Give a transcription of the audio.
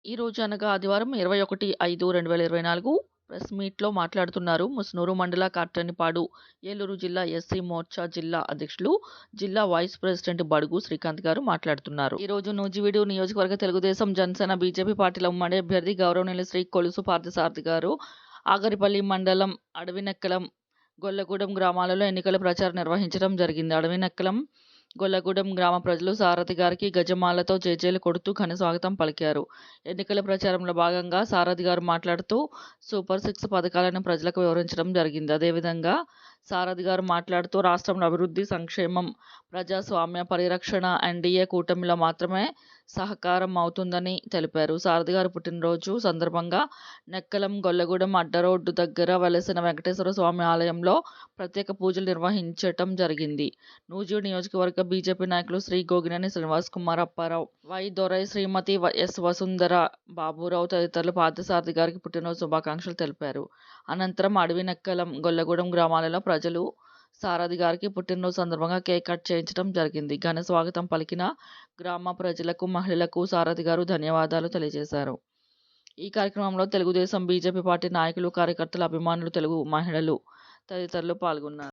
ఈరోజు అనగా ఆదివారం 21/5/2024 ప్రెస్ మీట్‌లో మాట్లాడుతున్నారు. ముస్నూరు మండల కాట్రానిపాడు, ఏలూరు జిల్లా ఎస్సీ మోర్చా జిల్లా అధ్యక్షులు, జిల్లా వైస్ ప్రెసిడెంట్ బడుగు శ్రీకాంత్ గారు మాట్లాడుతున్నారు. ఈరోజు నూజివీడు నియోజకవర్గ తెలుగుదేశం, జనసేన, బీజేపీ పార్టీల ఉమ్మడి అభ్యర్థి గౌరవనీయులు శ్రీ కొలుసు పార్థసారథి గారు ఆగరిపల్లి మండలం అడవినెక్కలం, గొల్లగూడెం గ్రామాలలో ఎన్నికల ప్రచారం నిర్వహించడం జరిగింది. అడవినెక్కలం, గొల్లగూడెం గ్రామ ప్రజలు సారథి గారికి గజమాలతో జేజేలు కొడుతూ ఘన స్వాగతం పలికారు. ఎన్నికల ప్రచారంలో భాగంగా సారథి గారు మాట్లాడుతూ సూపర్ సిక్స్ పథకాలను ప్రజలకు వివరించడం జరిగింది. అదేవిధంగా సారథి గారు మాట్లాడుతూ రాష్ట్రంలో అభివృద్ధి, సంక్షేమం, ప్రజాస్వామ్య పరిరక్షణ ఎన్డీఏ కూటమిలో మాత్రమే సహకారం అవుతుందని తెలిపారు. సారథి గారు పుట్టినరోజు సందర్భంగా నెక్కలం, గొల్లగూడెం అడ్డరోడ్డు దగ్గర వెలసిన వెంకటేశ్వర స్వామి ఆలయంలో ప్రత్యేక పూజలు నిర్వహించటం జరిగింది. నూజివీడు నియోజకవర్గ బీజేపీ నాయకులు శ్రీ గోగినేని శ్రీనివాస్ కుమార్, అప్పారావు, వై దొరై, శ్రీమతి ఎస్ వసుంధర, బాబురావు తదితరులు పార్థసారథి గారికి పుట్టినరోజు శుభాకాంక్షలు తెలిపారు. అనంతరం అడవినెక్కలం, గొల్లగూడెం గ్రామాలలో ప్రజలు సారథి గారికి పుట్టినరోజు సందర్భంగా కేక్ కట్ చేయించడం జరిగింది. ఘన స్వాగతం పలికిన గ్రామ ప్రజలకు, మహిళలకు సారథి గారు ధన్యవాదాలు తెలియజేశారు. ఈ కార్యక్రమంలో తెలుగుదేశం, బీజేపీ పార్టీ నాయకులు, కార్యకర్తలు, అభిమానులు, తెలుగు మహిళలు తదితరులు పాల్గొన్నారు.